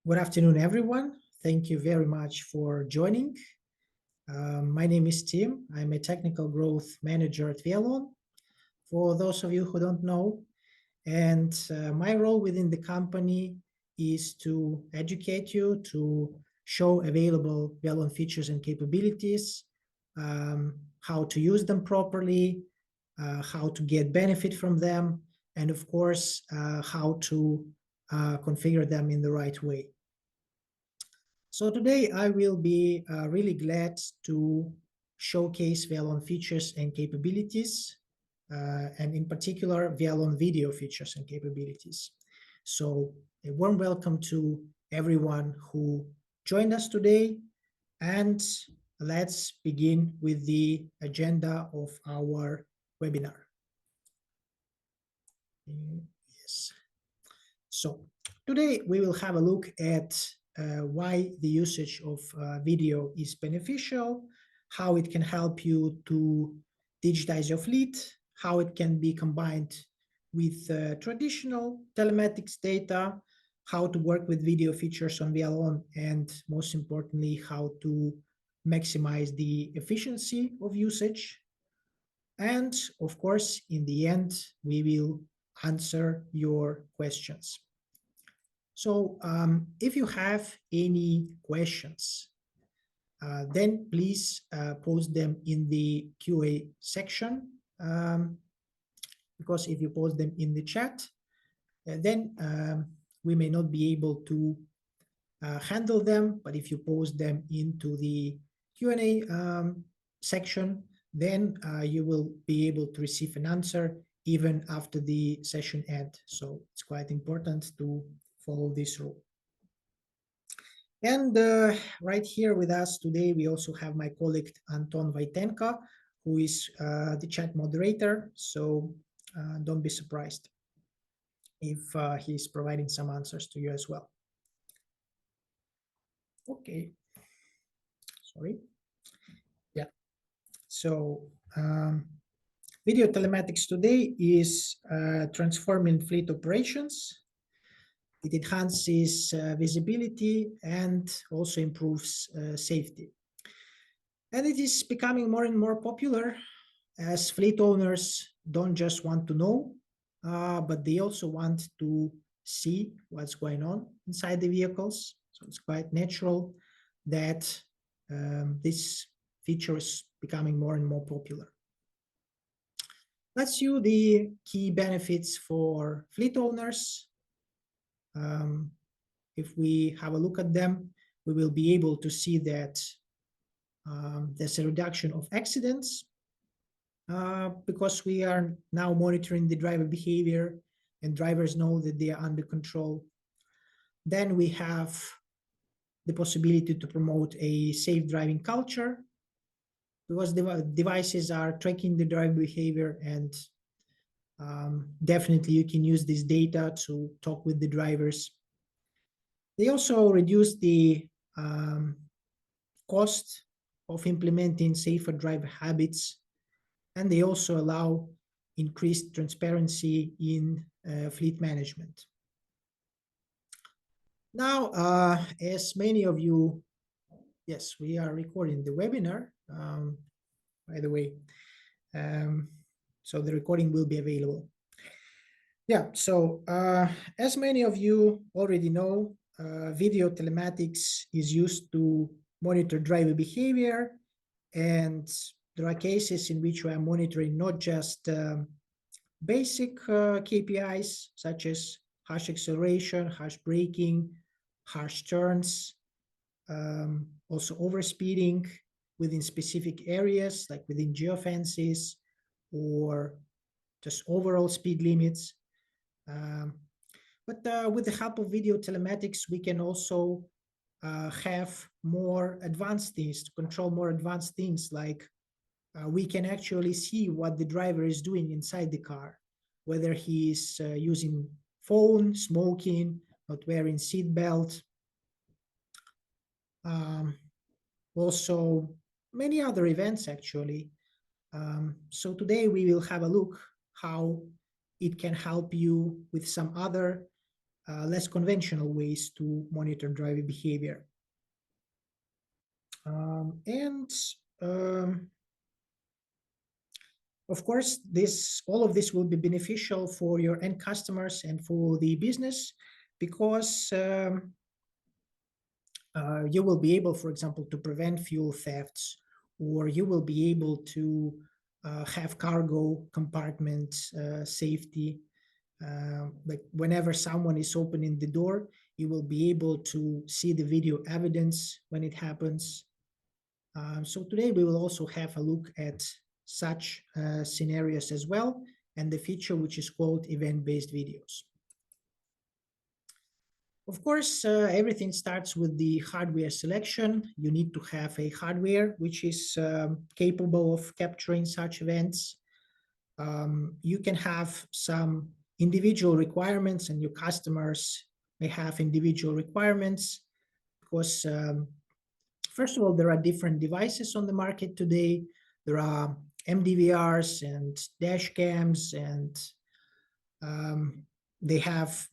Good afternoon, everyone. Thank you very much for joining. My name is Tim. I'm a technical growth manager at Wialon, for those of you who don't know. And my role within the company is to educate you, to show available Wialon features and capabilities, how to use them properly, how to get benefit from them, and of course, how to configure them in the right way. So today I will be really glad to showcase Wialon features and capabilities, and in particular Wialon video features and capabilities. So a warm welcome to everyone who joined us today, and let's begin with the agenda of our webinar. Yes. So today we will have a look at why the usage of video is beneficial, how it can help you to digitize your fleet, how it can be combined with traditional telematics data, how to work with video features on Wialon, and most importantly, how to maximize the efficiency of usage. And of course, in the end, we will answer your questions. So if you have any questions, then please post them in the QA section, because if you post them in the chat, then we may not be able to handle them. But if you post them into the Q&A section, then you will be able to receive an answer even after the session end. So it's quite important to follow this rule. And right here with us today, we also have my colleague Anton Vaitenko, who is the chat moderator. So don't be surprised if he's providing some answers to you as well. Okay. Sorry. Yeah. So video telematics today is transforming fleet operations. It enhances visibility and also improves safety. And it is becoming more and more popular as fleet owners don't just want to know, but they also want to see what's going on inside the vehicles. So it's quite natural that this feature is becoming more and more popular. Let's see the key benefits for fleet owners. If we have a look at them, we will be able to see that there's a reduction of accidents because we are now monitoring the driver behavior and drivers know that they are under control. Then we have the possibility to promote a safe driving culture because the devices are tracking the driver behavior, and definitely you can use this data to talk with the drivers. They also reduce the cost of implementing safer driver habits, and they also allow increased transparency in fleet management. Now, as many of you, yes, we are recording the webinar, by the way, so the recording will be available. Yeah, so as many of you already know, video telematics is used to monitor driver behavior, and there are cases in which we are monitoring not just basic KPIs such as harsh acceleration, harsh braking, harsh turns, also overspeeding within specific areas like within geofences or just overall speed limits. But with the help of video telematics, we can also have more advanced things, to control more advanced things, like we can actually see what the driver is doing inside the car, whether he is using phone, smoking, not wearing seatbelt. Also many other events actually. So today we will have a look how it can help you with some other less conventional ways to monitor driver behavior. And of course, all of this will be beneficial for your end customers and for the business, because you will be able, for example, to prevent fuel thefts, or you will be able to have cargo compartment safety. Like whenever someone is opening the door, you will be able to see the video evidence when it happens. So today we will also have a look at such scenarios as well, and the feature which is called event-based videos. Of course, everything starts with the hardware selection. You need to have a hardware which is capable of capturing such events. You can have some individual requirements, and your customers may have individual requirements, because first of all, there are different devices on the market today. There are MDVRs and dash cams, and they have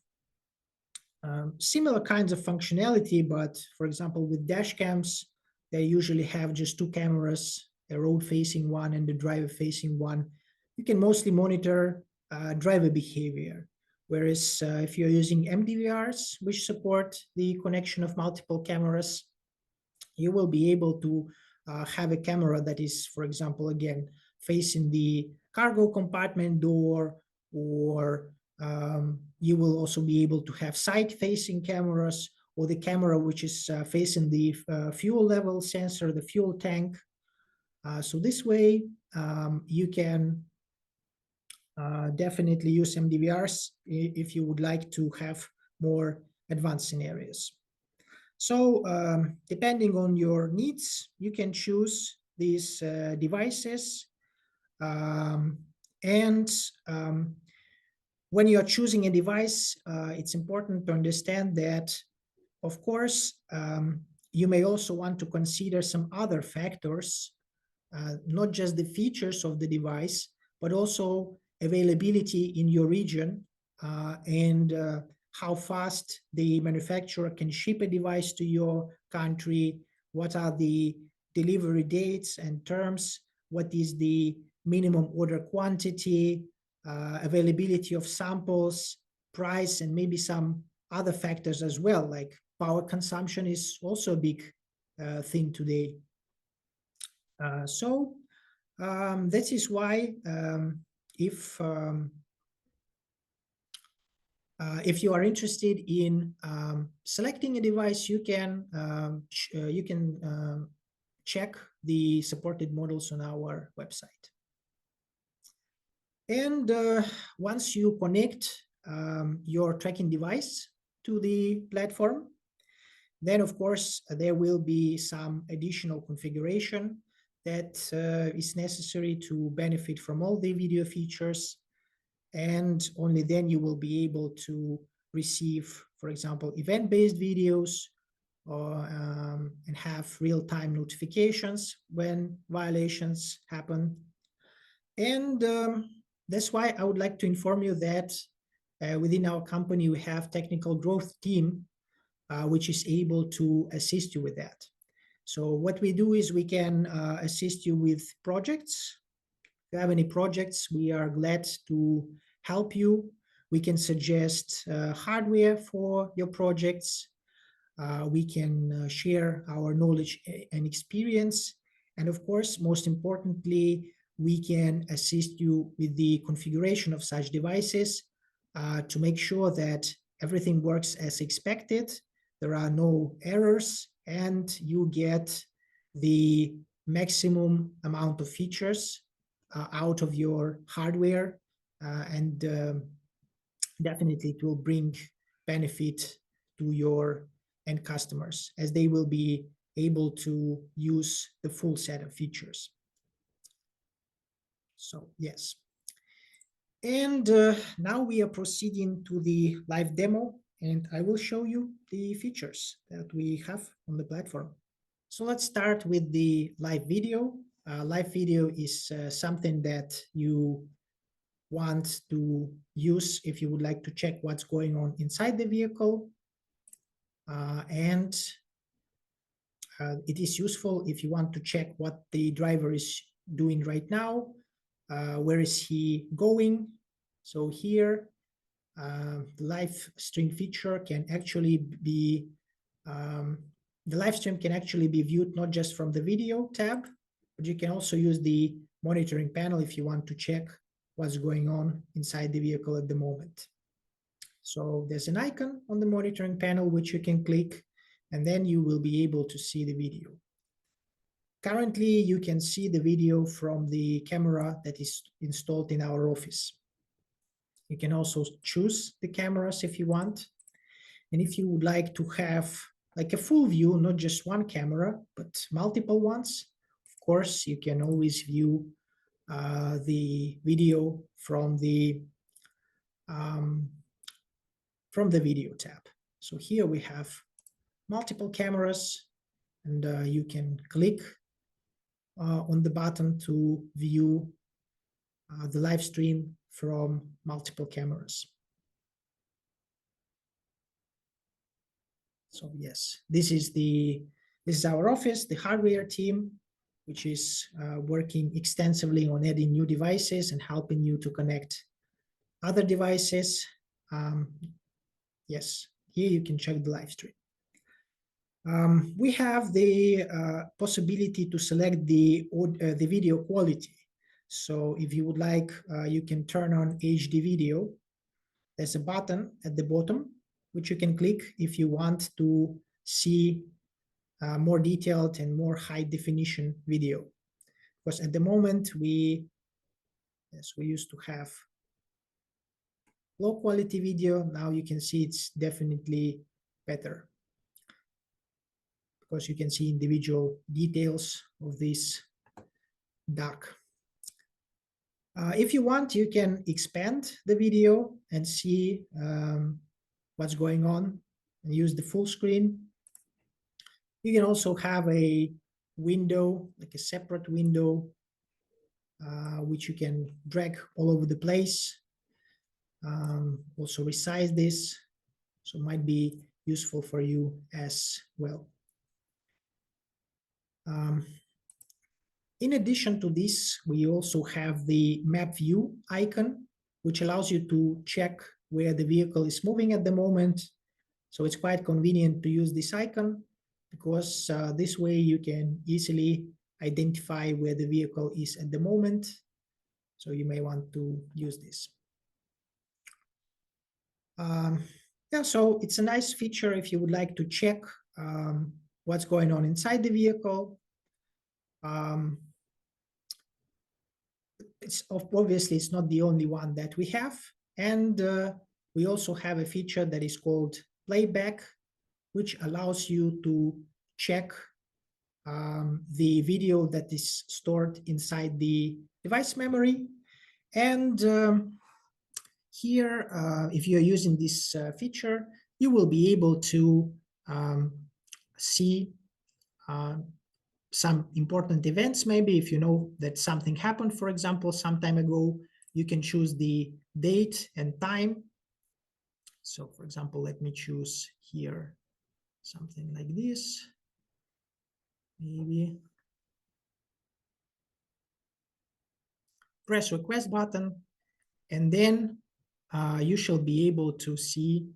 similar kinds of functionality, but for example, with dash cams, they usually have just two cameras, a road-facing one and the driver-facing one. You can mostly monitor driver behavior. Whereas if you're using MDVRs, which support the connection of multiple cameras, you will be able to have a camera that is, for example, again, facing the cargo compartment door, or you will also be able to have side-facing cameras, or the camera which is facing the fuel level sensor, the fuel tank. So this way, you can definitely use MDVRs if you would like to have more advanced scenarios. So depending on your needs, you can choose these devices. And when you are choosing a device, it's important to understand that, of course, you may also want to consider some other factors, not just the features of the device, but also availability in your region, and how fast the manufacturer can ship a device to your country, what are the delivery dates and terms, what is the minimum order quantity, availability of samples, price, and maybe some other factors as well, like power consumption is also a big thing today. So that is why if you are interested in selecting a device, you can check the supported models on our website. And once you connect your tracking device to the platform, then of course there will be some additional configuration that is necessary to benefit from all the video features. And only then you will be able to receive, for example, event-based videos, and have real-time notifications when violations happen. And that's why I would like to inform you that within our company, we have technical growth team, which is able to assist you with that. So what we do is we can assist you with projects. If you have any projects, we are glad to help you. We can suggest hardware for your projects. We can share our knowledge and experience. And of course, most importantly, we can assist you with the configuration of such devices to make sure that everything works as expected, there are no errors, and you get the maximum amount of features out of your hardware, and definitely it will bring benefit to your end customers, as they will be able to use the full set of features. So yes. And now we are proceeding to the live demo, and I will show you the features that we have on the platform. So let's start with the live video. Live video is something that you want to use if you would like to check what's going on inside the vehicle. And it is useful if you want to check what the driver is doing right now, where is he going. So here, the live stream feature can actually be, the live stream can actually be viewed not just from the video tab, but you can also use the monitoring panel if you want to check what's going on inside the vehicle at the moment. So there's an icon on the monitoring panel which you can click, and then you will be able to see the video. Currently, you can see the video from the camera that is installed in our office. You can also choose the cameras if you want. And if you would like to have like a full view, not just one camera, but multiple ones, of course, you can always view the video from the video tab. So here we have multiple cameras, and you can click on the button to view the live stream from multiple cameras. So yes, this is our office, the hardware team, which is working extensively on adding new devices and helping you to connect other devices. Yes, here you can check the live stream. We have the possibility to select the video quality. So if you would like, you can turn on HD video. There's a button at the bottom, which you can click if you want to see more detailed and more high definition video. Because at the moment, we used to have low quality video. Now you can see it's definitely better, because you can see individual details of this duck. If you want, you can expand the video and see what's going on and use the full screen. You can also have a window, like a separate window, which you can drag all over the place. Also resize this, so it might be useful for you as well. In addition to this, we also have the map view icon, which allows you to check where the vehicle is moving at the moment. So it's quite convenient to use this icon, because this way you can easily identify where the vehicle is at the moment. So you may want to use this. Yeah, so it's a nice feature if you would like to check what's going on inside the vehicle. It's obviously it's not the only one that we have, and we also have a feature that is called playback, which allows you to check the video that is stored inside the device memory. And here, if you're using this feature, you will be able to see some important events. Maybe if you know that something happened, for example, some time ago, you can choose the date and time. So for example, let me choose here something like this. Maybe press request button, and then you shall be able to see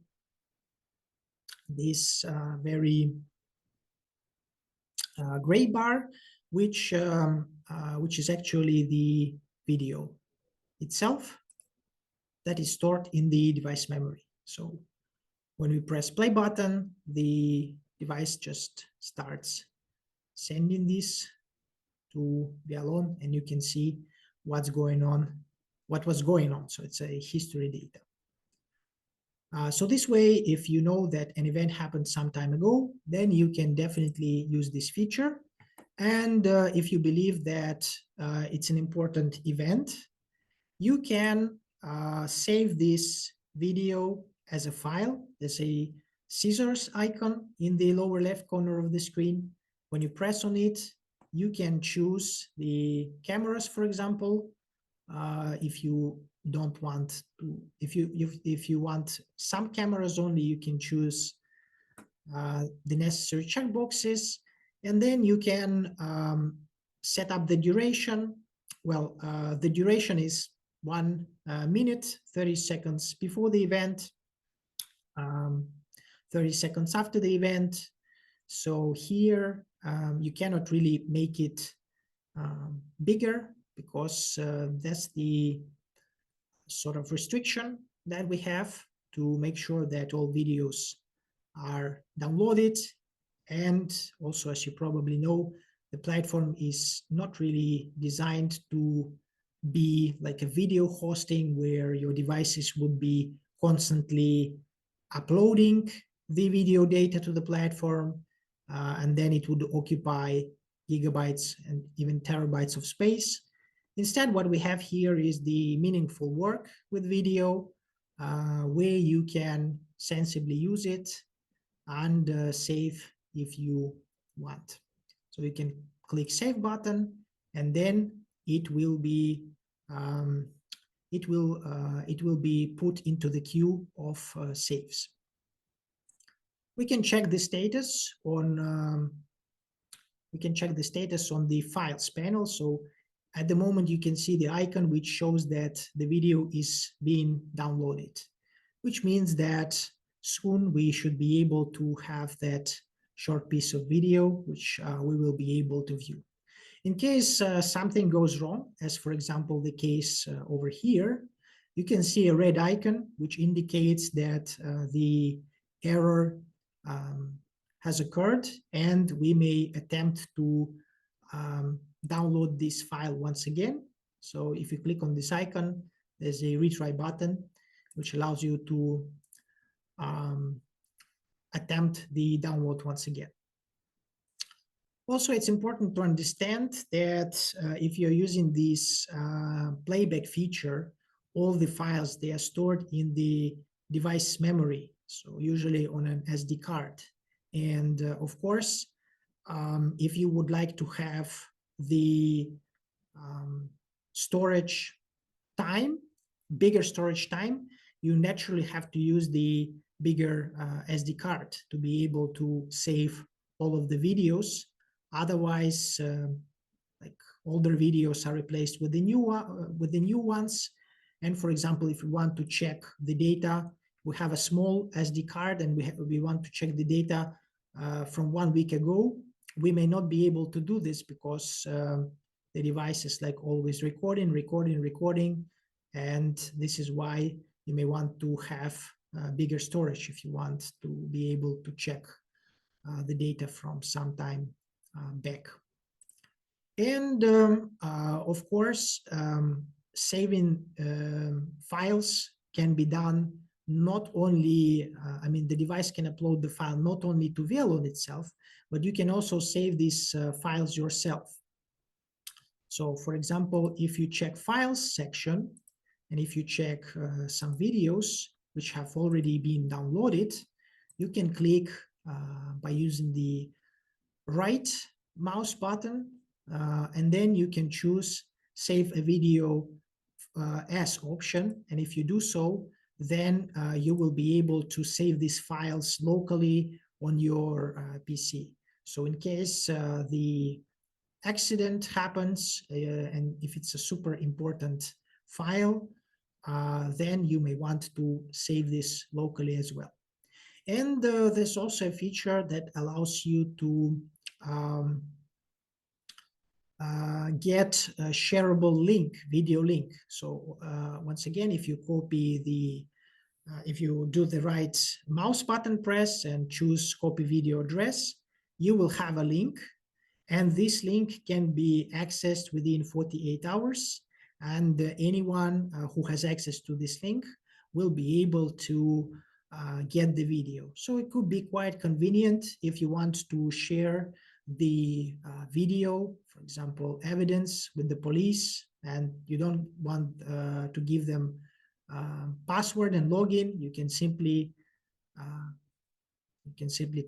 this very gray bar, which is actually the video itself that is stored in the device memory. So when we press play button, the device just starts sending this to Wialon, and you can see what's going on, what was going on. So it's a history data. So this way, if you know that an event happened some time ago, then you can definitely use this feature. And if you believe that it's an important event, you can save this video as a file. There's a scissors icon in the lower left corner of the screen. When you press on it, you can choose the cameras, for example. If you don't want to, if you want some cameras only, you can choose the necessary checkboxes, and then you can set up the duration. Well, the duration is 1 minute, 30 seconds before the event, um, 30 seconds after the event. So here you cannot really make it bigger, because that's the sort of restriction that we have to make sure that all videos are downloaded. And also, as you probably know, the platform is not really designed to be like a video hosting where your devices would be constantly uploading the video data to the platform, and then it would occupy gigabytes and even terabytes of space. Instead, what we have here is the meaningful work with video, where you can sensibly use it and save if you want. So you can click save button, and then it will be it will be put into the queue of saves. We can check the status on the files panel. So at the moment, you can see the icon which shows that the video is being downloaded, which means that soon we should be able to have that short piece of video, which we will be able to view. In case something goes wrong, as for example, the case over here, you can see a red icon, which indicates that the error has occurred, and we may attempt to download this file once again. So if you click on this icon, there's a retry button, which allows you to attempt the download once again. Also, it's important to understand that if you're using this playback feature, all the files, they are stored in the device memory, so usually on an SD card. And of course, if you would like to have the storage time, bigger storage time, you naturally have to use the bigger SD card to be able to save all of the videos. Otherwise, like older videos are replaced with the new ones. And for example, if we want to check the data, we have a small SD card, and we want to check the data from 1 week ago. We may not be able to do this because the device is like always recording, and this is why you may want to have bigger storage if you want to be able to check the data from some time back. And of course, saving files can be done not only, I mean, the device can upload the file not only to Wialon itself, but you can also save these files yourself. So for example, if you check files section, and if you check some videos which have already been downloaded, you can click by using the right mouse button, and then you can choose save a video as option. And if you do so, then you will be able to save these files locally on your PC. So in case the accident happens, and if it's a super important file, then you may want to save this locally as well. And there's also a feature that allows you to get a shareable link, video link. So once again, if you copy the, if you do the right mouse button press and choose copy video address, you will have a link, and this link can be accessed within 48 hours. And anyone who has access to this link will be able to get the video. So it could be quite convenient if you want to share the video, for example, evidence with the police, and you don't want to give them password and login. You can simply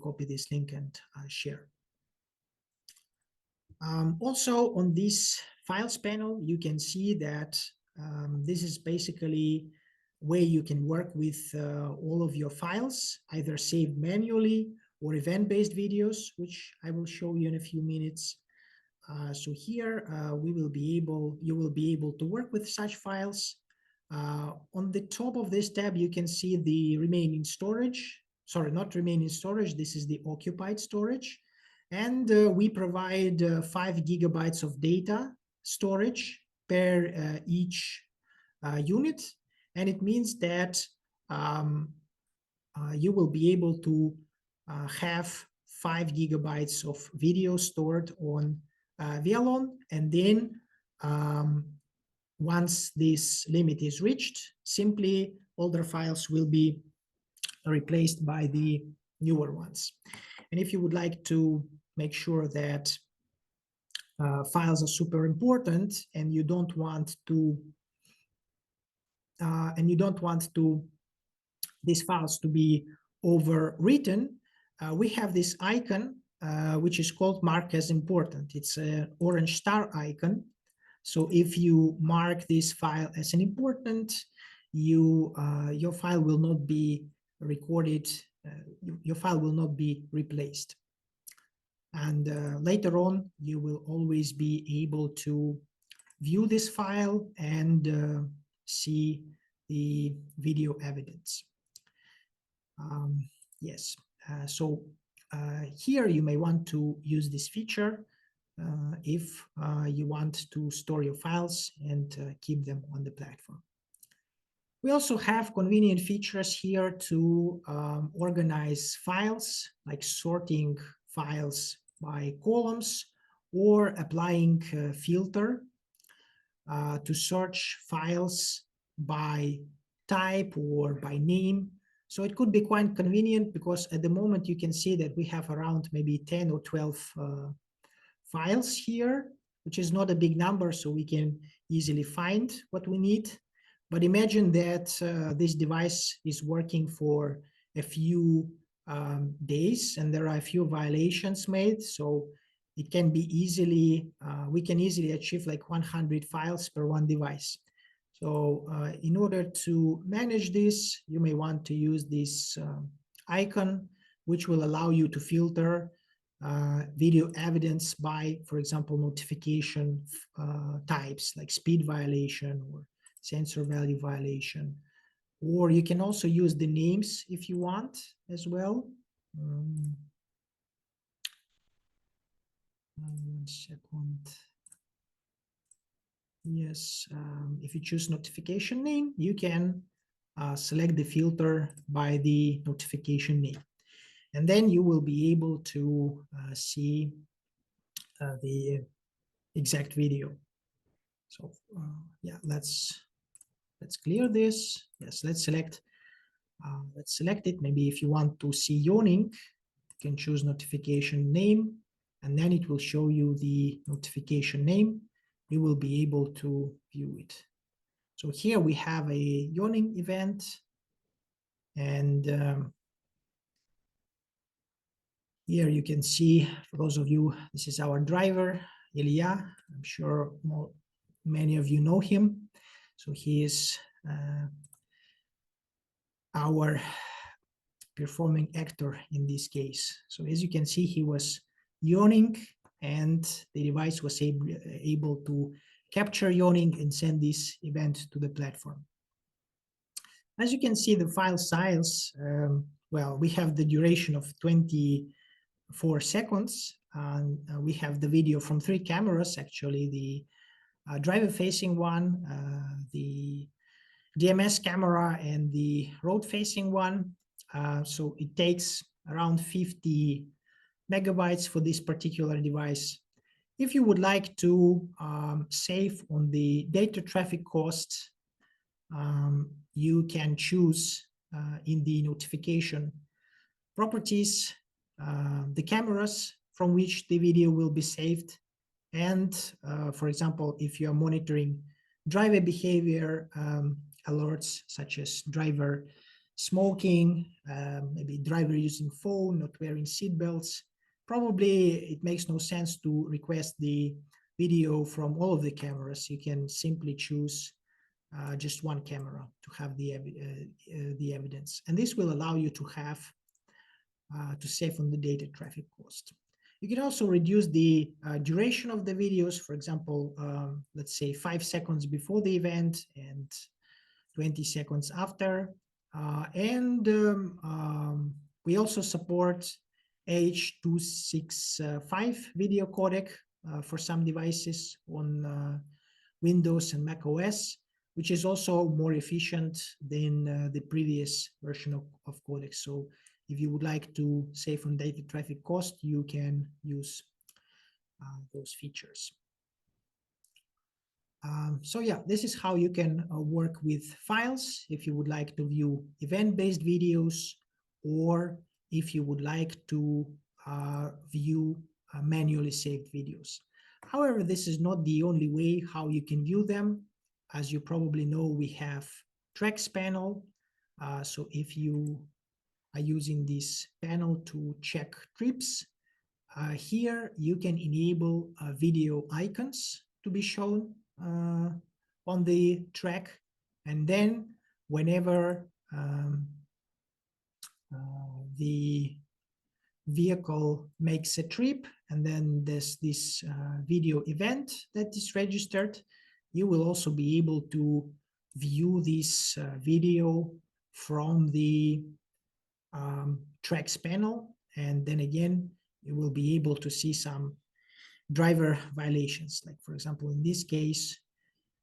copy this link and share. Also on this files panel, you can see that This is basically where you can work with all of your files, either saved manually or event-based videos, which I will show you in a few minutes. So here you will be able to work with such files. On the top of this tab, you can see the remaining storage. Sorry, not remaining storage. This is the occupied storage. And we provide 5 gigabytes of data storage per each unit. And it means that you will be able to have 5 gigabytes of video stored on Wialon, and then once this limit is reached, simply older files will be replaced by the newer ones. And if you would like to make sure that files are super important and you don't want to these files to be overwritten, we have this icon which is called mark as important. It's an orange star icon. So if you mark this file as an important, your file will not be recorded, your file will not be replaced. And later on, you will always be able to view this file and see the video evidence. Yes, so here you may want to use this feature if you want to store your files and keep them on the platform. We also have convenient features here to organize files, like sorting files by columns or applying filter to search files by type or by name. So it could be quite convenient because at the moment you can see that we have around maybe 10 or 12 files here, which is not a big number, so we can easily find what we need. But imagine that this device is working for a few days and there are a few violations made. So it can be easily, we can easily achieve like 100 files per one device. So in order to manage this, you may want to use this icon, which will allow you to filter video evidence by, for example, notification types like speed violation or sensor value violation. Or you can also use the names if you want as well. 1 second. Yes, if you choose notification name, you can select the filter by the notification name. And then you will be able to see the exact video. So yeah, let's clear this. Yes, let's select it. Maybe if you want to see yawning, you can choose notification name, and then it will show you the notification name. You will be able to view it. So here we have a yawning event, and here you can see, for those of you, this is our driver, Ilya. I'm sure many of you know him. So he is our performing actor in this case. So as you can see, he was yawning and the device was able to capture yawning and send this event to the platform. As you can see, the file size, well, we have the duration of 24 seconds. And we have the video from 3 cameras, actually, the driver-facing one, the DMS camera, and the road-facing one. So it takes around 50 megabytes for this particular device. If you would like to save on the data traffic cost, you can choose in the notification properties the cameras from which the video will be saved. And for example, if you are monitoring driver behavior alerts such as driver smoking, maybe driver using phone, not wearing seatbelts, probably it makes no sense to request the video from all of the cameras. You can simply choose just one camera to have the evidence. And this will allow you to have to save on the data traffic cost. You can also reduce the duration of the videos. For example, let's say 5 seconds before the event and 20 seconds after. We also support H.265 video codec for some devices on Windows and Mac OS, which is also more efficient than the previous version of codec. So if you would like to save on data traffic cost, you can use those features. So yeah, this is how you can work with files if you would like to view event-based videos, or if you would like to view manually saved videos. However, this is not the only way how you can view them. As you probably know, we have tracks panel. So if you are using this panel to check trips, here you can enable video icons to be shown on the track, and then whenever the vehicle makes a trip and then there's this video event that is registered, you will also be able to view this video from the tracks panel, and then again you will be able to see some driver violations. Like for example, in this case,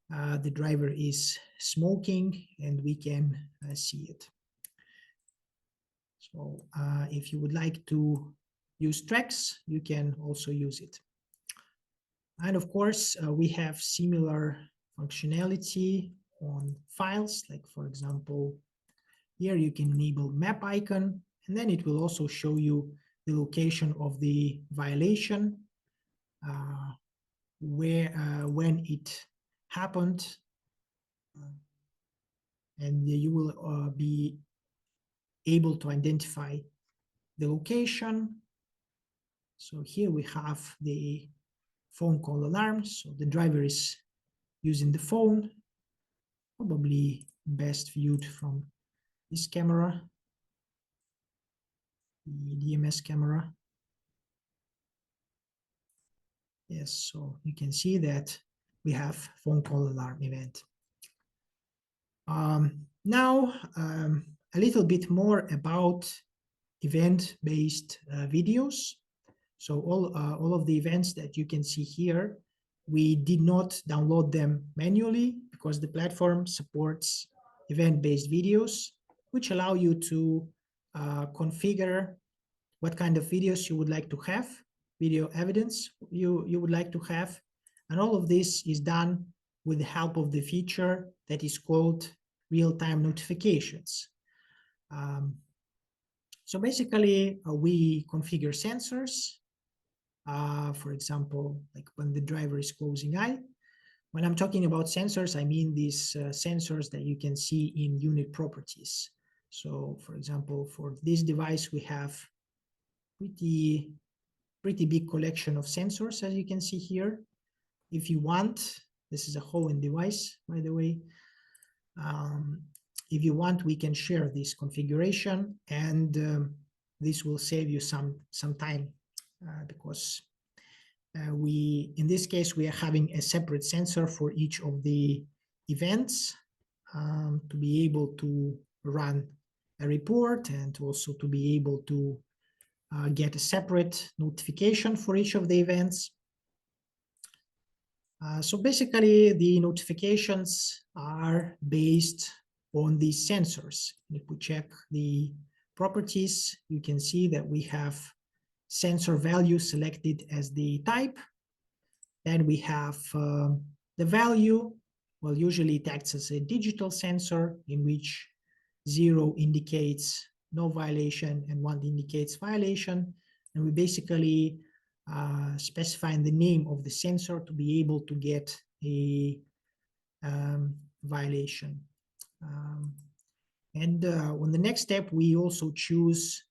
the driver is smoking and we can see it. So if you would like to use tracks, you can also use it. And of course, we have similar functionality on files. Like for example, here you can enable map icon, and then it will also show you the location of the violation, when it happened, and you will be able to identify the location. So here we have the phone call alarm. So the driver is using the phone, probably best viewed from this camera, the DMS camera. Yes, so you can see that we have phone call alarm event. Now, a little bit more about event-based videos. So all of the events that you can see here, we did not download them manually because the platform supports event-based videos, which allow you to configure what kind of videos you would like to have, video evidence you would like to have. And all of this is done with the help of the feature that is called real-time notifications. So basically, we configure sensors. For example, like when the driver is closing eye. When I'm talking about sensors, I mean these sensors that you can see in unit properties. So for example, for this device, we have pretty big collection of sensors, as you can see here. If you want, this is a whole device, by the way. If you want, we can share this configuration, and this will save you some time because in this case, we are having a separate sensor for each of the events to be able to run a report, and also to be able to get a separate notification for each of the events. So basically, the notifications are based on these sensors. If we check the properties, you can see that we have sensor value selected as the type. Then we have the value. Well, usually it acts as a digital sensor, in which 0 indicates no violation and 1 indicates violation. And we basically specifying the name of the sensor to be able to get a violation. On the next step, we also choose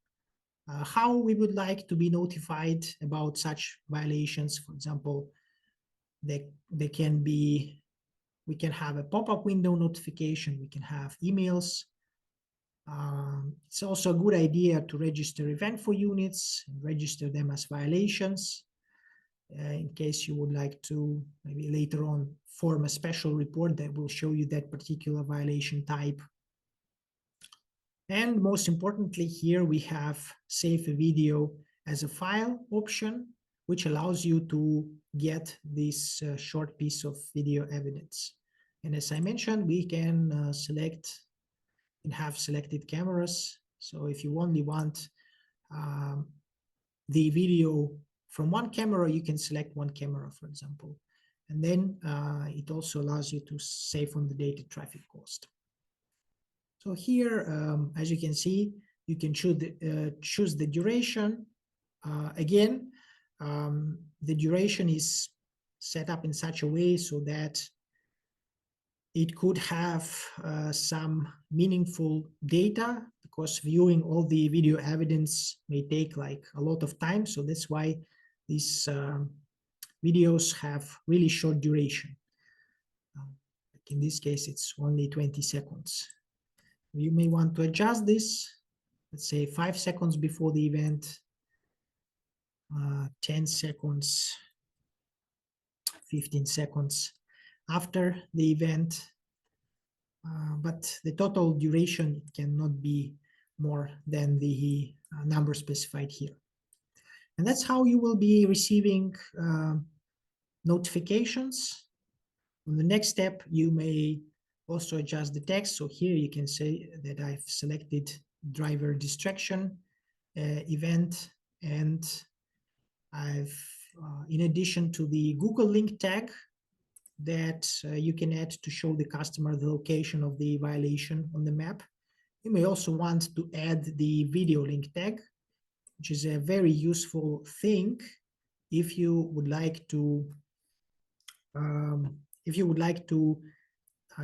how we would like to be notified about such violations. For example, they can be We can have a pop-up window notification. We can have emails. It's also a good idea to register event for units and register them as violations in case you would like to maybe later on form a special report that will show you that particular violation type. And most importantly, here we have save a video as a file option, which allows you to get this short piece of video evidence. And as I mentioned, we can select and have selected cameras. So if you only want the video from one camera, you can select one camera, for example. And then it also allows you to save on the data traffic cost. So here, as you can see, you can choose the duration. Again, the duration is set up in such a way so that it could have some meaningful data, because viewing all the video evidence may take like a lot of time. So that's why these videos have really short duration. Like in this case, it's only 20 seconds. You may want to adjust this, let's say 5 seconds before the event, 10 seconds, 15 seconds after the event. But the total duration cannot be more than the number specified here. And that's how you will be receiving notifications. On the next step, you may also adjust the text. So here you can say that I've selected driver distraction event, and I've, in addition to the Google link tag that you can add to show the customer the location of the violation on the map, you may also want to add the video link tag, which is a very useful thing if you would like to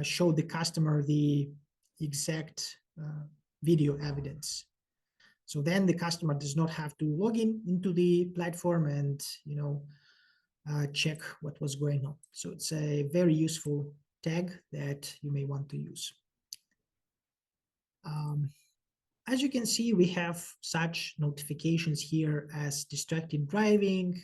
show the customer the exact video evidence. So then the customer does not have to log into the platform and check what was going on. So it's a very useful tag that you may want to use. As you can see, we have such notifications here as distracted driving,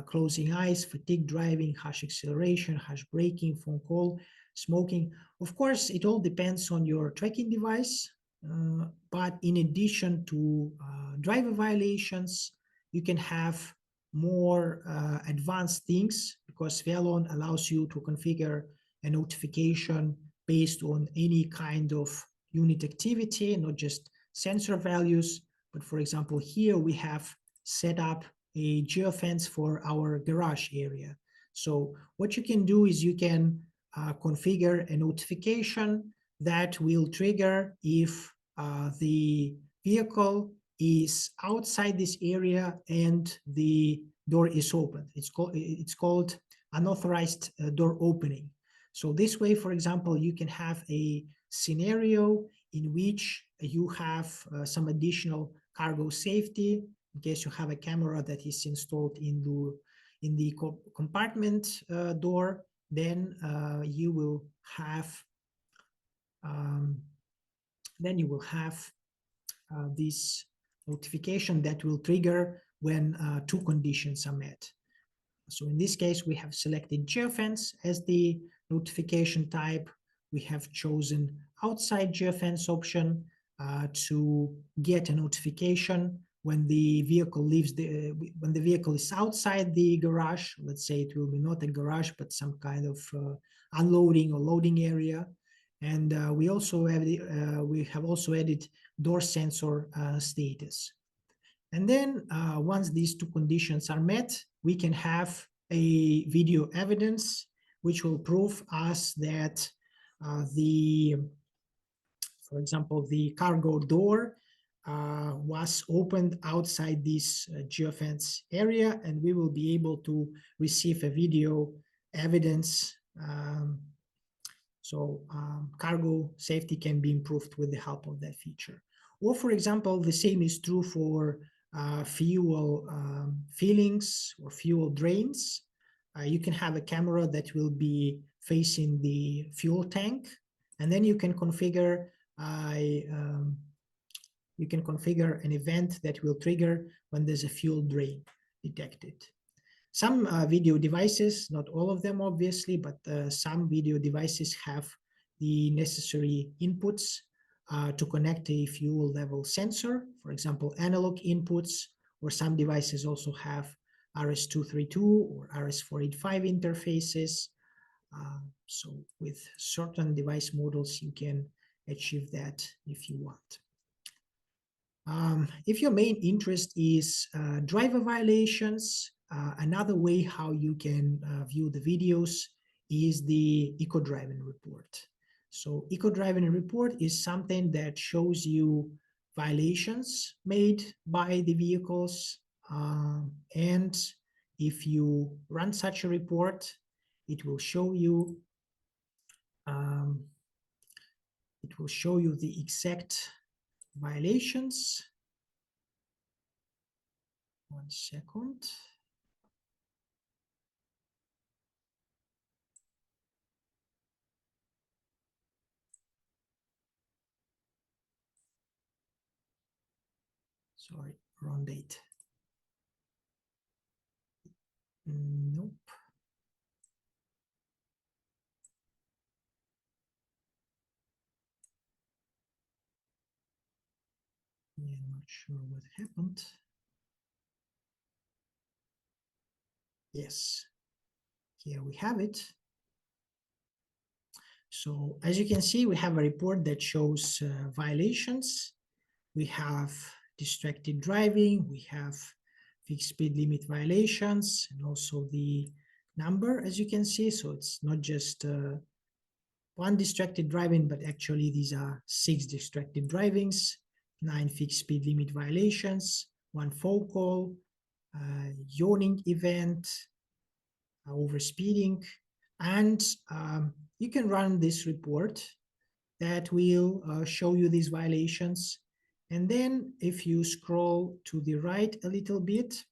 closing eyes, fatigue driving, harsh acceleration, harsh braking, phone call, smoking. Of course, it all depends on your tracking device, but in addition to driver violations, you can have more advanced things, because Wialon allows you to configure a notification based on any kind of unit activity, not just sensor values. But for example, here we have set up a geofence for our garage area. So what you can do is you can configure a notification that will trigger if the vehicle is outside this area and the door is open. It's called unauthorized door opening. So this way, for example, you can have a scenario in which you have some additional cargo safety in case you have a camera that is installed in the compartment door. Then you will have this notification that will trigger when two conditions are met. So in this case, we have selected geofence as the notification type. We have chosen outside geofence option to get a notification when the vehicle when the vehicle is outside the garage. Let's say it will be not a garage, but some kind of unloading or loading area. And we have also added door sensor status. And then once these two conditions are met, we can have a video evidence which will prove us that for example, the cargo door was opened outside this geofence area, and we will be able to receive a video evidence. So cargo safety can be improved with the help of that feature. Or for example, the same is true for fuel fillings or fuel drains. You can have a camera that will be facing the fuel tank, and then you can configure an event that will trigger when there's a fuel drain detected. Some video devices, not all of them obviously, but some video devices have the necessary inputs to connect a fuel level sensor, for example, analog inputs, or some devices also have RS-232 or RS-485 interfaces. So with certain device models, you can achieve that if you want. If your main interest is driver violations, another way how you can view the videos is the eco-driving report. So eco-driving report is something that shows you violations made by the vehicles, and if you run such a report, it will show you the exact violations. One second. Sorry, wrong date. Nope. Yeah, I'm not sure what happened. Yes, here we have it. So as you can see, we have a report that shows violations. We have distracted driving, we have fixed speed limit violations, and also the number, as you can see. So it's not just one distracted driving, but actually these are 6 distracted drivings, 9 fixed speed limit violations, 1 phone call, yawning event, overspeeding, and you can run this report that will show you these violations. And then if you scroll to the right a little bit,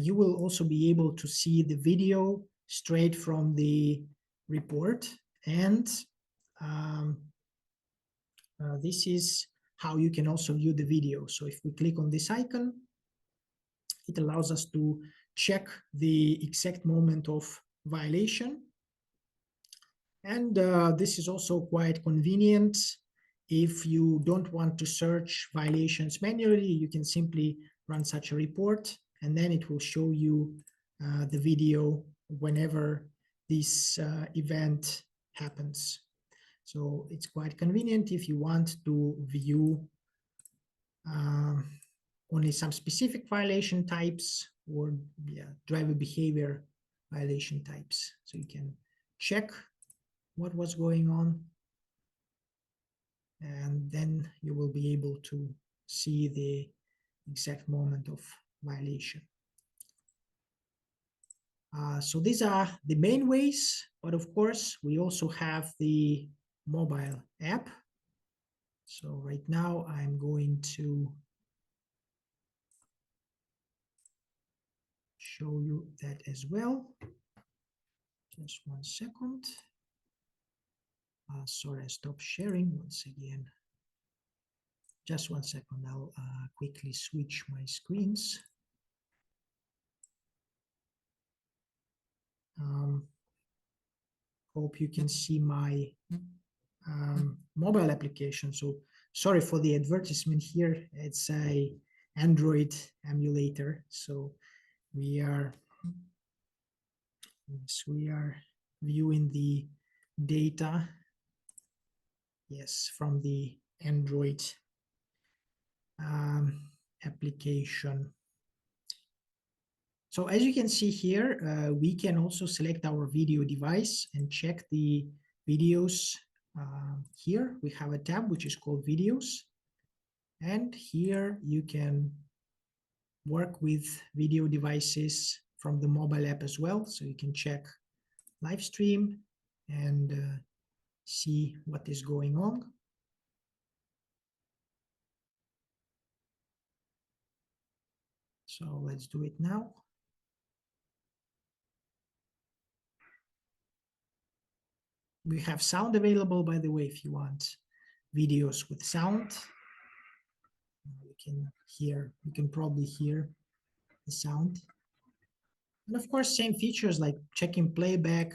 you will also be able to see the video straight from the report. And this is how you can also view the video. So if we click on this icon, it allows us to check the exact moment of violation. And this is also quite convenient. If you don't want to search violations manually, you can simply run such a report, and then it will show you the video whenever this event happens. So it's quite convenient if you want to view only some specific violation types, or driver behavior violation types. So you can check what was going on, and then you will be able to see the exact moment of violation. So these are the main ways, but of course we also have the mobile app. So right now I'm going to show you that as well. Just 1 second. Sorry, I stopped sharing once again. Just 1 second, I'll quickly switch my screens. Hope you can see my mobile application. So sorry for the advertisement here. It's a Android emulator. So we are viewing the data, yes, from the Android application. So as you can see here, we can also select our video device and check the videos. Here we have a tab which is called videos, and here you can work with video devices from the mobile app as well. So you can check live stream and see what is going on. So let's do it now. We have sound available, by the way, if you want videos with sound. You can probably hear the sound. And of course, same features like checking playback,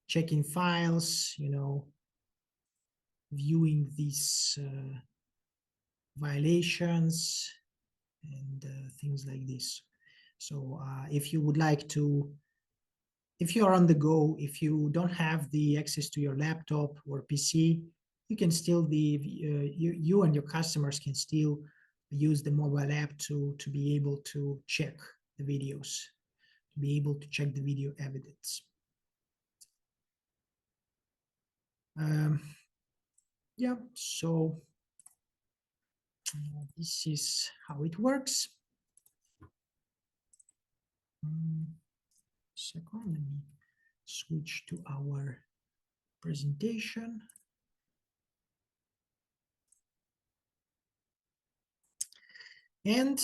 checking files, viewing these violations and things like this. So if you would like to, if you are on the go, if you don't have the access to your laptop or PC, you can still you and your customers can still use the mobile app to be able to check the videos, to be able to check the video evidence. Yeah, so this is how it works. Second, let me switch to our presentation. And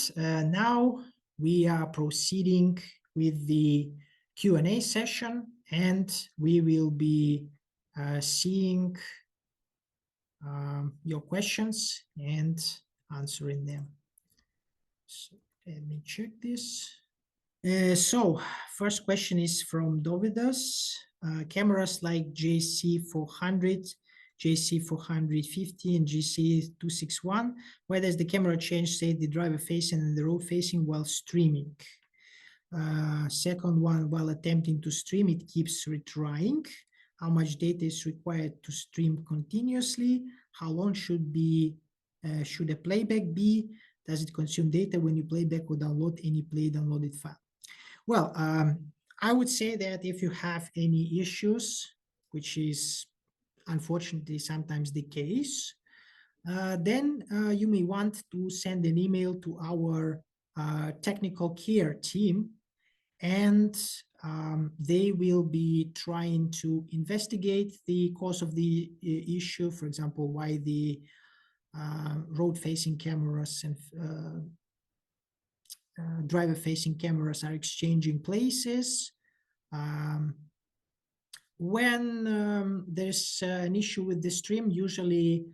now we are proceeding with the Q&A session, and we will be seeing your questions and answering them. So let me check this. So first question is from Dovidas. Cameras like JC400, JC450, and GC261. Why does the camera change, say, the driver facing and the road facing while streaming? Second one, while attempting to stream, it keeps retrying. How much data is required to stream continuously? How long should a playback be? Does it consume data when you playback or download any downloaded file? Well, I would say that if you have any issues, which is unfortunately sometimes the case, then you may want to send an email to our technical care team, and they will be trying to investigate the cause of the issue. For example, why the road-facing cameras and driver-facing cameras are exchanging places. When there's an issue with the stream, usually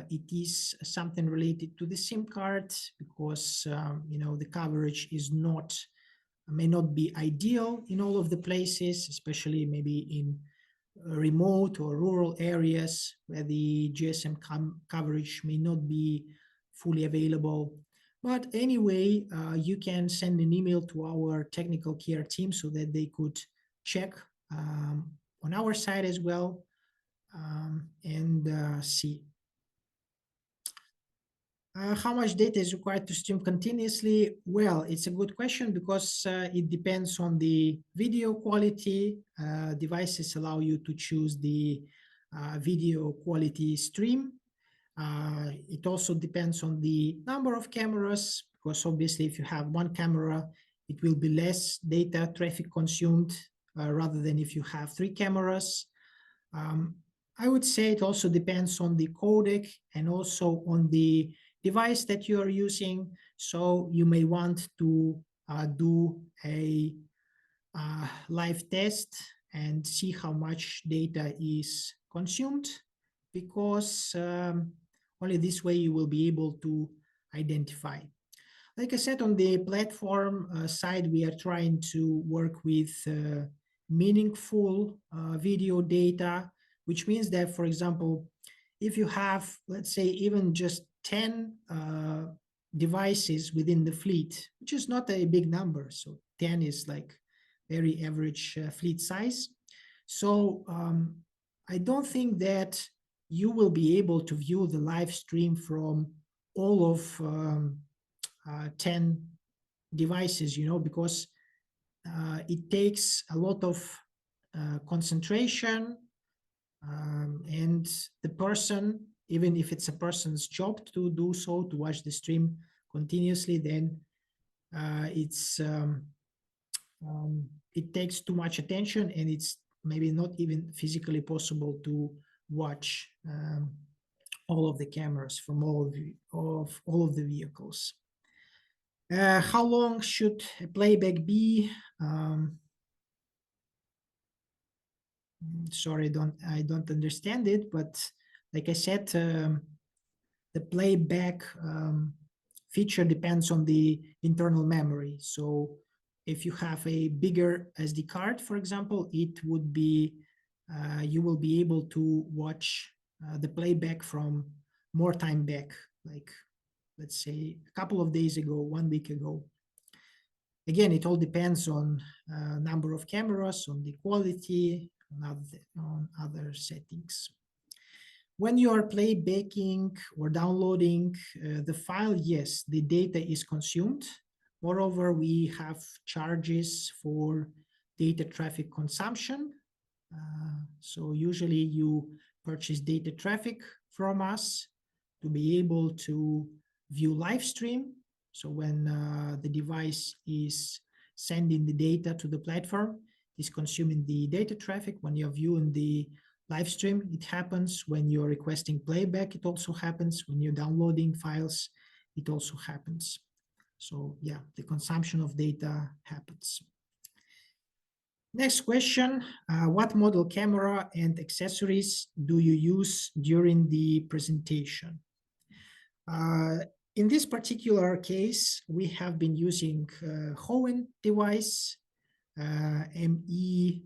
it is something related to the SIM card, because the coverage may not be ideal in all of the places, especially maybe in remote or rural areas where the GSM coverage may not be fully available. But anyway, you can send an email to our technical care team so that they could check on our side as well, and see. How much data is required to stream continuously? Well, it's a good question, because it depends on the video quality. Devices allow you to choose the video quality stream. It also depends on the number of cameras, because obviously if you have one camera, it will be less data traffic consumed rather than if you have three cameras. I would say it also depends on the codec and also on the device that you are using. So you may want to do a live test and see how much data is consumed, because only this way you will be able to identify. Like I said, on the platform side, we are trying to work with meaningful video data, which means that, for example, if you have, let's say, even just 10 devices within the fleet, which is not a big number, so 10 is like very average fleet size. So I don't think that you will be able to view the live stream from all of 10 devices, because it takes a lot of concentration, and the person, even if it's a person's job to do so, to watch the stream continuously, then it takes too much attention, and it's maybe not even physically possible to watch all of the cameras from all of the vehicles. How long should a playback be? Sorry, I don't understand it, but like I said, the playback feature depends on the internal memory. So if you have a bigger SD card, for example, it would be you will be able to watch the playback from more time back, like let's say a couple of days ago, 1 week ago. Again, it all depends on number of cameras, on the quality, on other settings. When you are playbacking or downloading the file, yes, the data is consumed. Moreover, we have charges for data traffic consumption. So usually you purchase data traffic from us to be able to view live stream. So when the device is sending the data to the platform, it's consuming the data traffic. When you're viewing the live stream, it happens. When you're requesting playback, it also happens. When you're downloading files, it also happens. So yeah, the consumption of data happens. Next question, what model camera and accessories do you use during the presentation? In this particular case, we have been using Hohen device, ME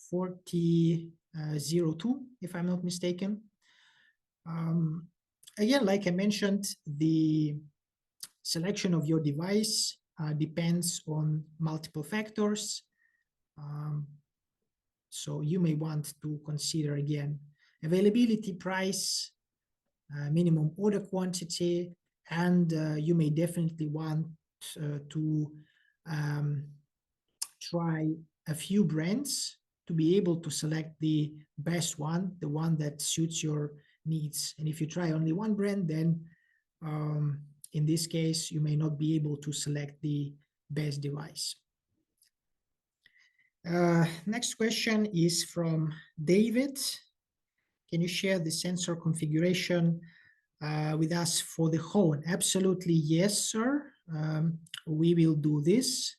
4002, if I'm not mistaken. Again, like I mentioned, the selection of your device depends on multiple factors. So you may want to consider again availability, price, minimum order quantity, and you may definitely want to try a few brands to be able to select the best one, the one that suits your needs. And if you try only one brand, then in this case, you may not be able to select the best device. Next question is from David. Can you share the sensor configuration with us for the Hohen? Absolutely, yes, sir. We will do this.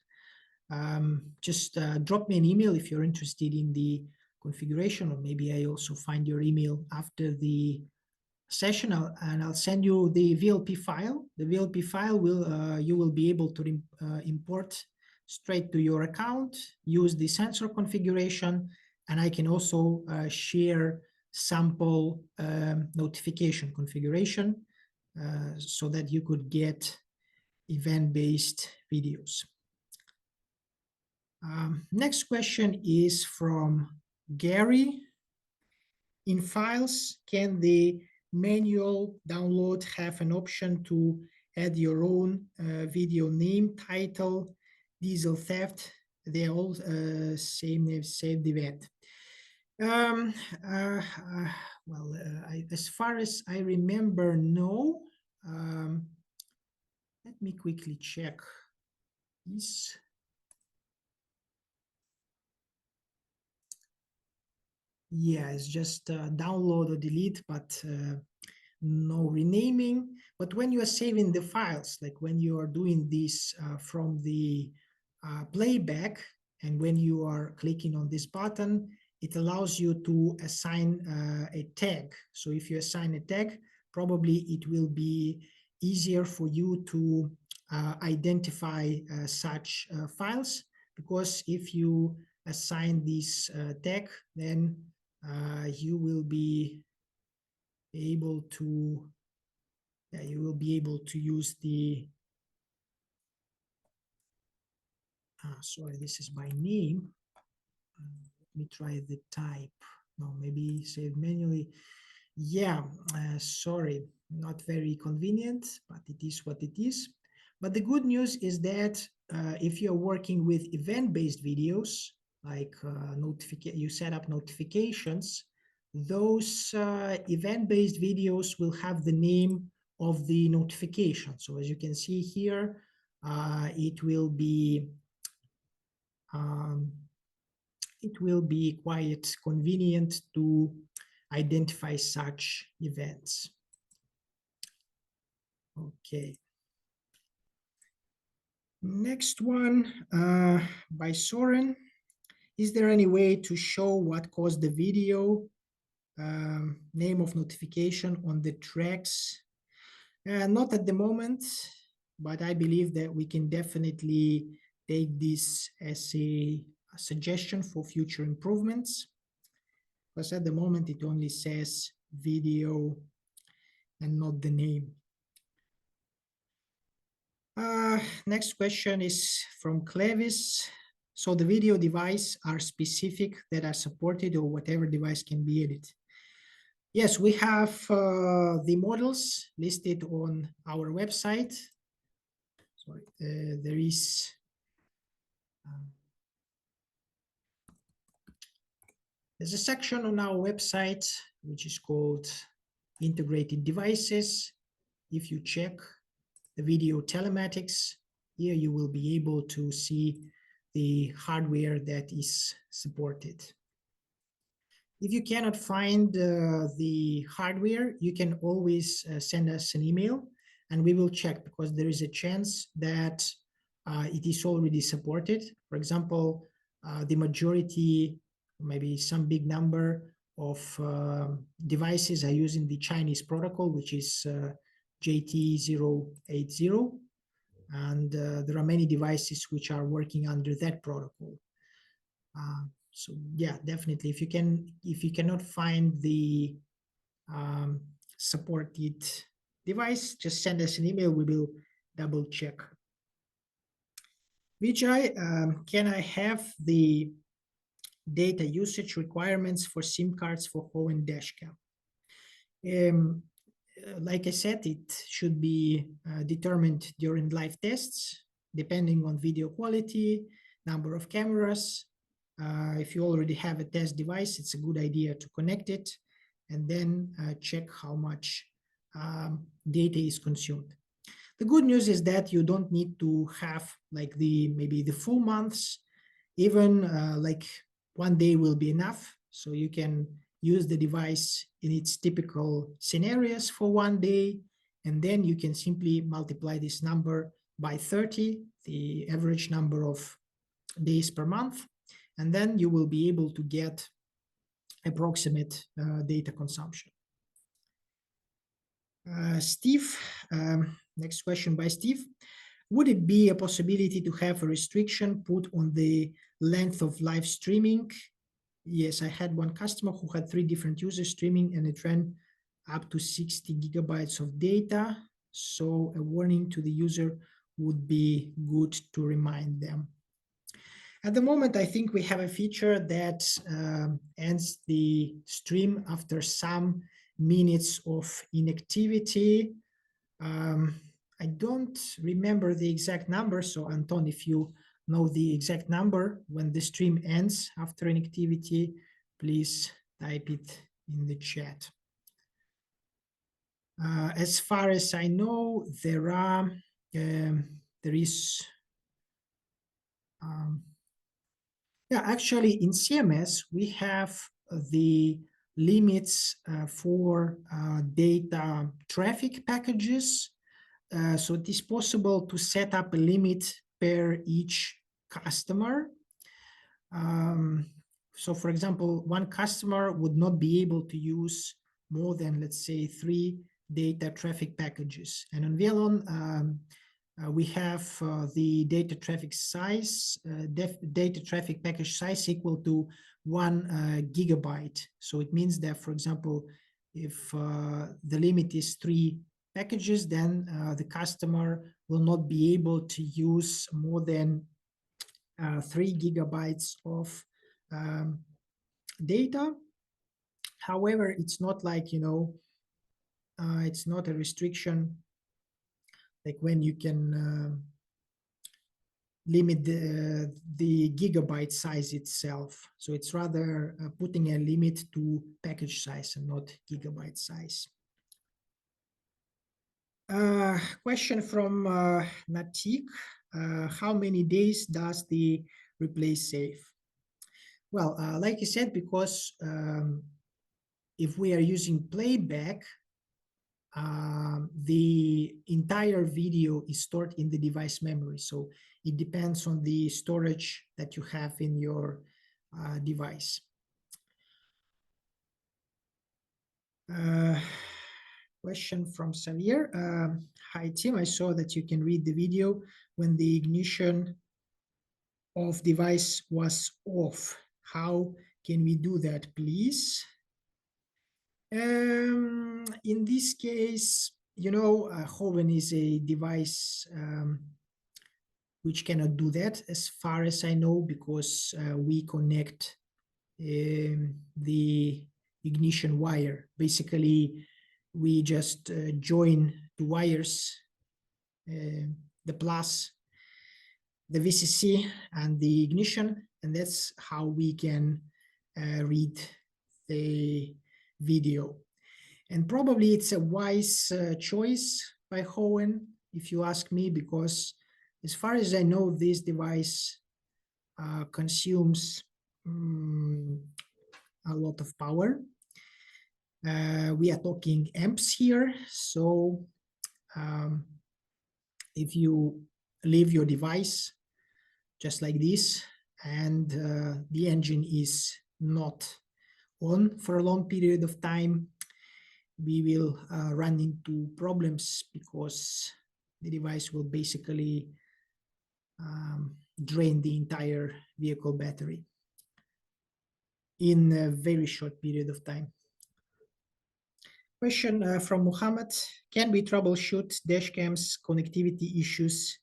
Just drop me an email if you're interested in the configuration, or maybe I also find your email after the session, and I'll send you the VLP file. The VLP file will you will be able to import straight to your account, use the sensor configuration, and I can also share sample notification configuration so that you could get event-based videos. Next question is from Gary. In files, can the manual download have an option to add your own video name, title, diesel theft? They're all same event. As far as I remember, no. Let me quickly check this. Yeah, it's just download or delete, but no renaming. But when you are saving the files, like when you are doing this from the playback, and when you are clicking on this button, it allows you to assign a tag. So if you assign a tag, probably it will be easier for you to identify such files, because if you assign this tag, then you will be able to use the sorry, this is by name. Let me try the type. No, maybe save manually. Yeah, sorry, not very convenient, but it is what it is. But the good news is that if you're working with event-based videos, like you set up notifications, those event-based videos will have the name of the notification. So as you can see here, it will be quite convenient to identify such events. Okay. Next one by Soren. Is there any way to show what caused the video, name of notification on the tracks? Not at the moment, but I believe that we can definitely take this as a suggestion for future improvements, because at the moment it only says video and not the name. Next question is from Clevis. So the video device are specific that are supported, or whatever device can be edited? Yes, we have the models listed on our website. Sorry, there is there's a section on our website which is called Integrated Devices. If you check the video telematics, here you will be able to see the hardware that is supported. If you cannot find the hardware, you can always send us an email and we will check, because there is a chance that it is already supported. For example, the majority, maybe some big number of devices are using the Chinese protocol, which is JT080. And there are many devices which are working under that protocol. So yeah, definitely, if you cannot find the supported device, just send us an email, we will double check. Vijay, can I have the data usage requirements for SIM cards for home and dashcam? Like I said, it should be determined during live tests, depending on video quality, number of cameras. If you already have a test device, it's a good idea to connect it and then check how much data is consumed. The good news is that you don't need to have like maybe the full months, even like one day will be enough. So you can use the device in its typical scenarios for one day, and then you can simply multiply this number by 30, the average number of days per month, and then you will be able to get approximate data consumption. Steve, next question by Steve. Would it be a possibility to have a restriction put on the length of live streaming? Yes, I had one customer who had 3 different users streaming and it ran up to 60 gigabytes of data. So a warning to the user would be good to remind them. At the moment, I think we have a feature that ends the stream after some minutes of inactivity. I don't remember the exact number. So Anton, if you know the exact number when the stream ends after inactivity, please type it in the chat. As far as I know, there is yeah, actually in CMS, we have the limits for data traffic packages. So it is possible to set up a limit per each customer. So for example, one customer would not be able to use more than, let's say, 3 data traffic packages. And on Wialon, we have the data traffic size, data traffic package size equal to 1 gigabyte. So it means that, for example, if the limit is 3 packages, then the customer will not be able to use more than 3 gigabytes of data. However, it's not like, it's not a restriction like when you can limit the gigabyte size itself. So it's rather putting a limit to package size and not gigabyte size. Question from Natik. How many days does the replay save? Well, like you said, because if we are using playback, the entire video is stored in the device memory. So it depends on the storage that you have in your device. Question from Xavier. Hi, Tim. I saw that you can read the video when the ignition of device was off. How can we do that, please? In this case, Hoven is a device which cannot do that, as far as I know, because we connect the ignition wire. Basically, we just join the wires, the plus, the VCC, and the ignition, and that's how we can read the video. And probably it's a wise choice by Hohen, if you ask me, because as far as I know, this device consumes a lot of power. We are talking amps here, so if you leave your device just like this and the engine is not on for a long period of time, we will run into problems because the device will basically drain the entire vehicle battery in a very short period of time. Question from Muhammad. Can we troubleshoot dashcam's connectivity issues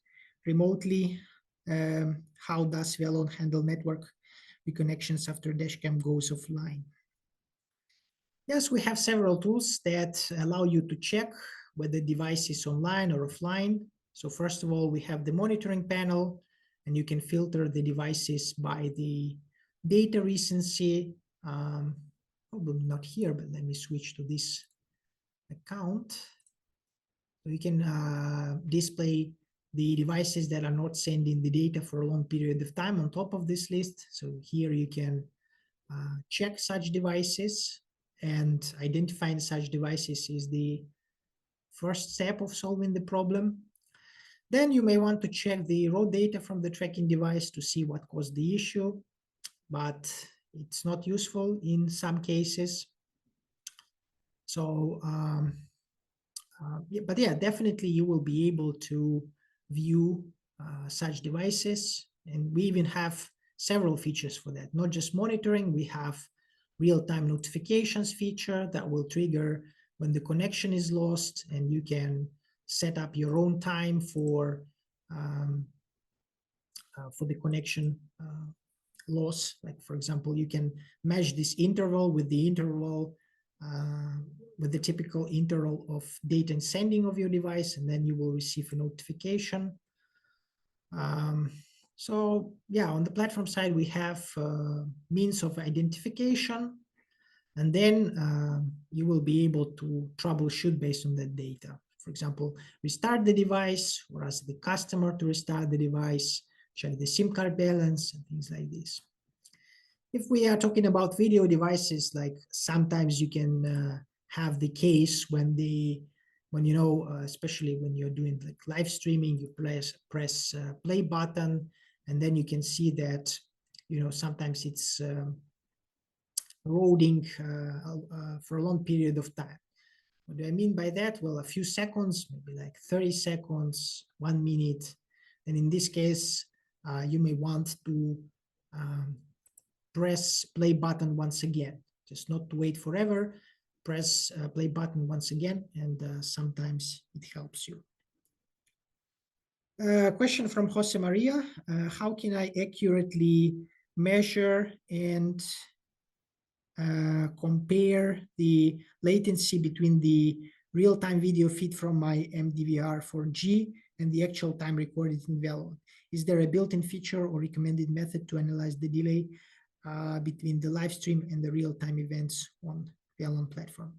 remotely? How does Wialon handle network reconnections after dashcam goes offline? Yes, we have several tools that allow you to check whether the device is online or offline. So first of all, we have the monitoring panel, and you can filter the devices by the data recency. Probably not here, but let me switch to this account. So you can display the devices that are not sending the data for a long period of time on top of this list. So here you can check such devices, and identifying such devices is the first step of solving the problem. Then you may want to check the raw data from the tracking device to see what caused the issue, but it's not useful in some cases. So, but yeah, definitely you will be able to view such devices, and we even have several features for that. Not just monitoring, we have real-time notifications feature that will trigger when the connection is lost, and you can set up your own time for the connection loss. Like, for example, you can match this interval with the interval with the typical interval of data sending of your device, and then you will receive a notification. So yeah, on the platform side, we have means of identification, and then you will be able to troubleshoot based on that data. For example, restart the device, or ask the customer to restart the device, check the SIM card balance, and things like this. If we are talking about video devices, like sometimes you can have the case when especially when you're doing like live streaming, you press play button, and then you can see that sometimes it's loading for a long period of time. What do I mean by that? Well, a few seconds, maybe like 30 seconds, 1 minute. And in this case, you may want to press play button once again, just not to wait forever. Press play button once again, and sometimes it helps you. Question from Jose Maria. How can I accurately measure and compare the latency between the real-time video feed from my MDVR4G and the actual time recorded in Wialon? Is there a built-in feature or recommended method to analyze the delay between the live stream and the real-time events on Wialon platform?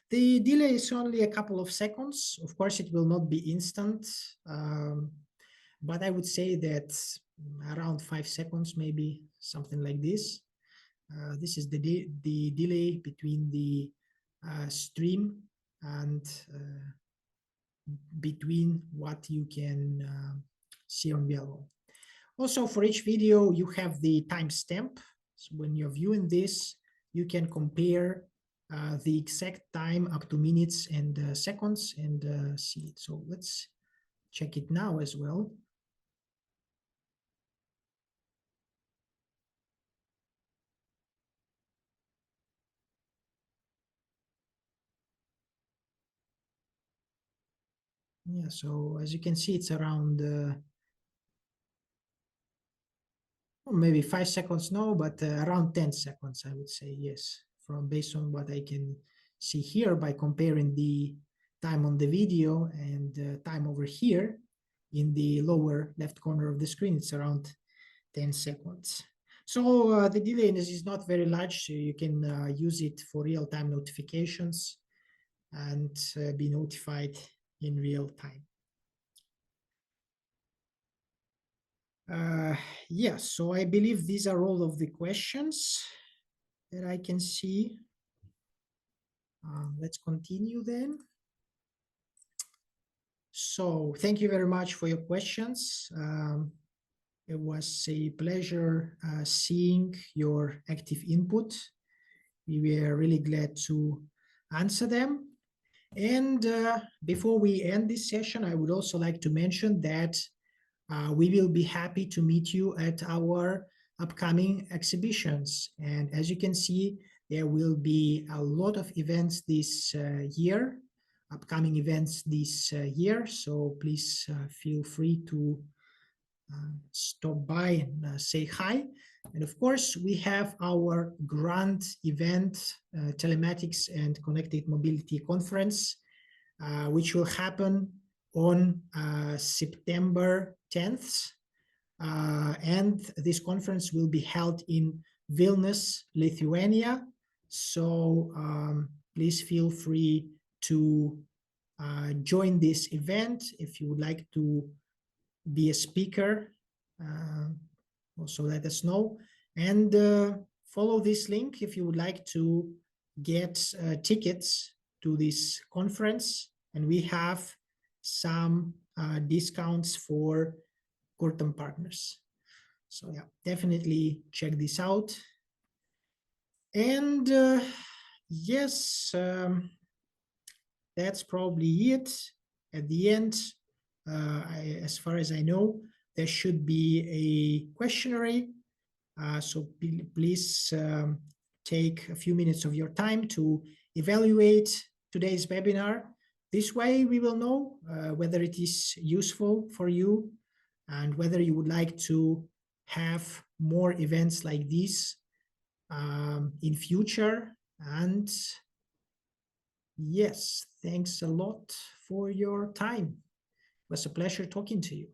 The delay is only a couple of seconds. Of course, it will not be instant, but I would say that around 5 seconds, maybe something like this. This is the delay between the stream and between what you can see on Wialon. Also, for each video, you have the timestamp. So when you're viewing this, you can compare the exact time up to minutes and seconds and see it. So let's check it now as well. Yeah, so as you can see, it's around maybe 5 seconds, no, but around 10 seconds, I would say, yes, from based on what I can see here by comparing the time on the video and time over here in the lower left corner of the screen. It's around 10 seconds. So the delay is not very large, so you can use it for real-time notifications and be notified in real time. Yes, so I believe these are all of the questions that I can see. Let's continue then. So thank you very much for your questions. It was a pleasure seeing your active input. We were really glad to answer them. And before we end this session, I would also like to mention that we will be happy to meet you at our upcoming exhibitions. And as you can see, there will be a lot of events this year, upcoming events this year. So please feel free to stop by and say hi. And of course, we have our grand event, Telematics and Connected Mobility Conference, which will happen on September 10th. And this conference will be held in Vilnius, Lithuania. So please feel free to join this event if you would like to be a speaker. Also let us know. And follow this link if you would like to get tickets to this conference. And we have some discounts for Gurtam partners. So yeah, definitely check this out. And yes, that's probably it. At the end, as far as I know, there should be a questionnaire. So please take a few minutes of your time to evaluate today's webinar. This way we will know whether it is useful for you and whether you would like to have more events like this in future. And yes, thanks a lot for your time. It was a pleasure talking to you.